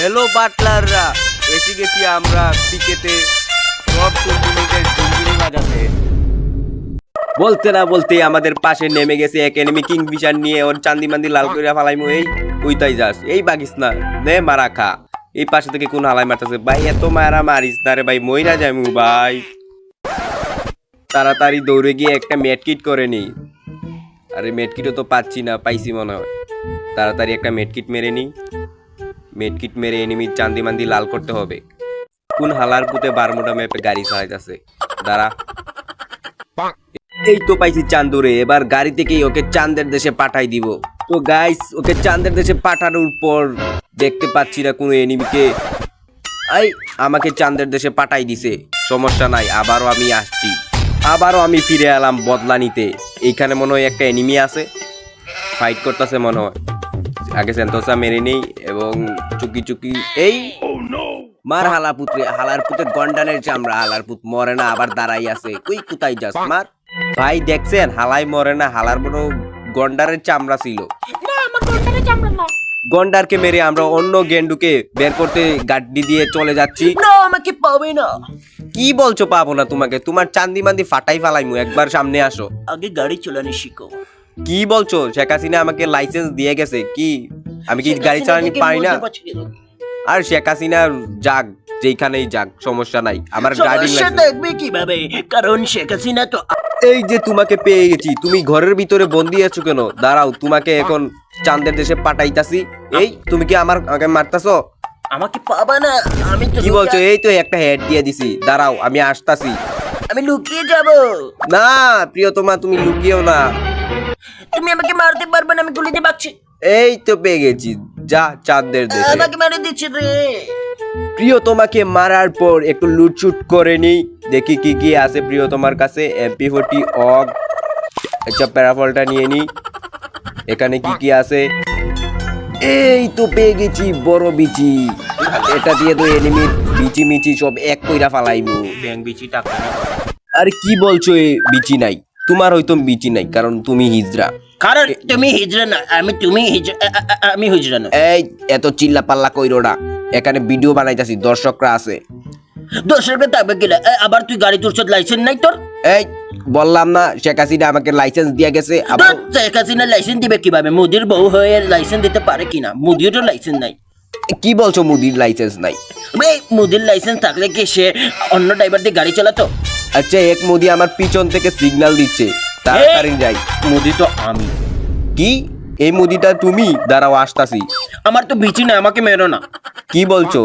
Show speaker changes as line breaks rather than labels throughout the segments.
Hello বাটলাররা, এসে গেছি আমরা পিকেতে সব টুনটুনিদের ঝুনঝুনি বাজাতে। বলতে না বলতে আমাদের পাশে নেমে গেছে এক এনিমি কিংফিশার নিয়ে। ওর চান্দি মান্দি লাল করে ফালাইমু। এই উইতাই যাস, এই বাগিস না, নে মারা খা। এই পাশে থেকে কোন হালাই মারতেছে ভাই, এত মারা মারিস না রে ভাই, মইরা যাইমু ভাই। তাড়াতাড়ি দৌড়ে গিয়ে একটা মেডকিট করে নি। আরে মেডকিটও তো পাচ্ছি না, পাইছি মনে হয়। তাড়াতাড়ি একটা মেডকিট মেরে নি। মেডকিট মেরে এনিমির চান্দি মান্দি লাল করতে হবে। কোন হালার পুতে বারমুডা ম্যাপে গাড়ি চালাইতেছে, দাঁড়া। এই তো পাইছি চান্দুরে, এবার গাড়ি থেকেই ওকে চাঁদের দেশে পাঠাই দিব। তো গাইস, ওকে চাঁদের দেশে পাঠানোর পর দেখতে পাচ্ছি না কোনো এনিমিকে। এই আমাকে চাঁদের দেশে পাঠাই দিছে, সমস্যা নাই, আবারও আমি আসছি। আবারও আমি ফিরে এলাম বদলা নিতে। এইখানে মনে হয় একটা এনিমি আছে, ফাইট করতেছে মনে হয়। আগে সেন্তোসা মেরে নেই এবং চুকি চুকি এই মার হালা পুত্রে, হালার পুত্রে গন্ডানের চামড়া। হালার পুত মরে না, আবার দাঁড়াই আছে। কই কোথায় যাস মার ভাই? দেখছেন হালাই মরে না, হালার বড় গন্ডারের চামড়া ছিল।
না, আমার গন্ডারের চামড়া না।
গন্ডারকে মেরে আমরা অন্য গেন্ডুকে বের করতে গাড্ডি দিয়ে চলে যাচ্ছি।
না, আমাকে পাবে না।
কি বলছো পাবো না তোমাকে? তোমার চান্দি মান্দি ফাটাই ফালাইমু, একবার সামনে আসো।
আগে গাড়ি চালানো শিখো।
কি বলছো? শেখ হাসিনা আমাকে লাইসেন্স দিয়ে গেছে, কি আমি কি গাড়ি চালানি পারি না? আর শেখ হাসিনা যাক, যেখানেই যাক, সমস্যা নাই, আমার ড্রাইভিং লাইসেন্স
দেখবে কিভাবে, কারণ শেখ হাসিনা তো।
এই যে তোমাকে পেয়ে গেছি, তুমি ঘরের ভিতরে বন্দি আছো কেন? দাঁড়াও, তোমাকে এখন চাঁদের দেশে পাঠাইতাছি। এই তুমি কি আমাকে মারতাছো?
আমাকে পাবা না। আমি তো
কি বলছো? এই তো একটা হেড দিয়ে দিছি, দাঁড়াও আমি আসতাছি।
আমি লুকিয়ে যাব।
না প্রিয়তমা, তুমি লুকিয়েও না।
তুমি আমাকে মারতে পারবে না, আমি গুলি দিয়ে বাকছি।
এই তো পেয়ে গেছি, যা চাঁদের দেশে।
আমাকে মেরে দিচ্ছে রে।
প্রিয়তমাকে মারার পর একটু লুটশুট করে নিই, দেখি কি কি আছে প্রিয়তমার কাছে। MP40 অগ, আচ্ছা প্যারাফলটা নিয়ে নিই। এখানে কি কি আছে? এই তো পেয়ে গেছি বড় বিচি। এটা দিয়ে তো এনিমির বিচি মিচি সব এক কইরা ফালাইবো।
ব্যাং বিচি টাকা।
আর কি বলছো? এ বিচি নাই তোমার? হয়তো বিচি নাই কারণ তুমি হিজড়া।
কারণ তুমি হিজড়া না, আমি হিজড়া না।
এই এত চিল্লা পাল্লা কইরো না, এখানে ভিডিও বানাইতাছি, দর্শকরা আছে।
দর্শকের থাকবে গেলে আবার তুই গাড়ি তোর সাথে লাইসেন্স নাই তোর?
এই বললাম না শেখ হাসিনা আমাকে লাইসেন্স দিয়ে গেছে। আবার
শেখ হাসিনা লাইসেন্স দিবে কিভাবে? মোদির বউ হয়ে লাইসেন্স দিতে পারে কিনা? মোদিরও লাইসেন্স নাই।
কি বলছো মোদির লাইসেন্স নাই?
মোদির লাইসেন্স থাকলে কি সে অন্য ড্রাইভার দিয়ে গাড়ি চালাতো?
আচ্ছা, এক মোদি আমার পিছন থেকে সিগন্যাল দিচ্ছে, তাড়াতাড়ি যাই।
মোদি তো আমি।
কি এই মোদিটা তুমি? দাঁড়াও আসতাছি।
আমার তো বিচি না, আমাকে মেরো না।
কি বলছো?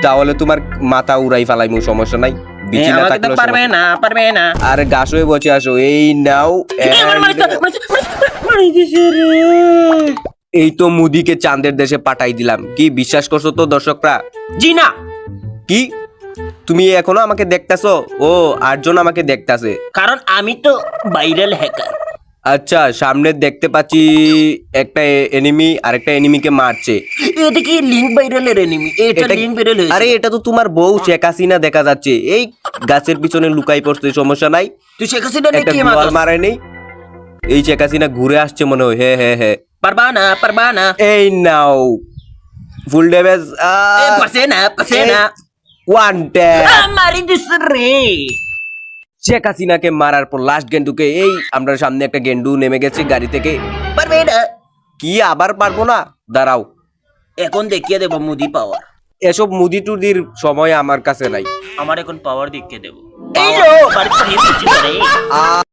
তাহলে তোমার মাথা উড়াই ফালাইমু, সমস্যা নাই। বিচি না থাকলে
পারবে না, পারবে না।
আরে গাছ হয়ে বসে আসো। এই নাও। এই তো মুদিকে চাঁদের দেশে পাঠাই দিলাম। কি বিশ্বাস করছো তো দর্শকরা?
জি না।
কি তুমি এখনো আমাকে দেখতাছো? ও, 8 জন আমাকে দেখতাছে,
কারণ আমি তো ভাইরাল হ্যাকার।
আচ্ছা সামনে দেখতে পাচ্ছি একটা এনিমি আরেকটা এনিমিকে মারছে।
এটা কি লিংক ভাইরালের এনিমি? এটা লিংক ভাইরাল হয়েছে।
আরে এটা তো তোমার বউ শেখ হাসিনা দেখা যাচ্ছে, এই গাছের পিছনে লুকাই পড়ছে, সমস্যা নাই।
তুই শেখ হাসিনা
একটা
কি
গোয়াল মারাই নেই। এই শেখ হাসিনা ঘুরে আসছে মনে হয়। হ্যাঁ হ্যাঁ হ্যাঁ,
পারবা না, পারবা না।
এই নাও ফুল ড্যামেজ।
পারছে না।
One tap.
মারি দিস রে।
শেখ হাসিনাকে মারার পর লাস্ট গেন্ডুকে, এই আমরা সামনে একটা গেন্ডু নেমে গেছে গাড়ি থেকে।
পারবে না।
কি আবার পারবো না? দাঁড়াও,
এখন দেখিয়ে দেবো মোদি পাওয়ার।
এসব মুদি টুদির সময় আমার কাছে নাই।
আমার এখন পাওয়ার দেখিয়ে দেবো। এই লো, বাড়ি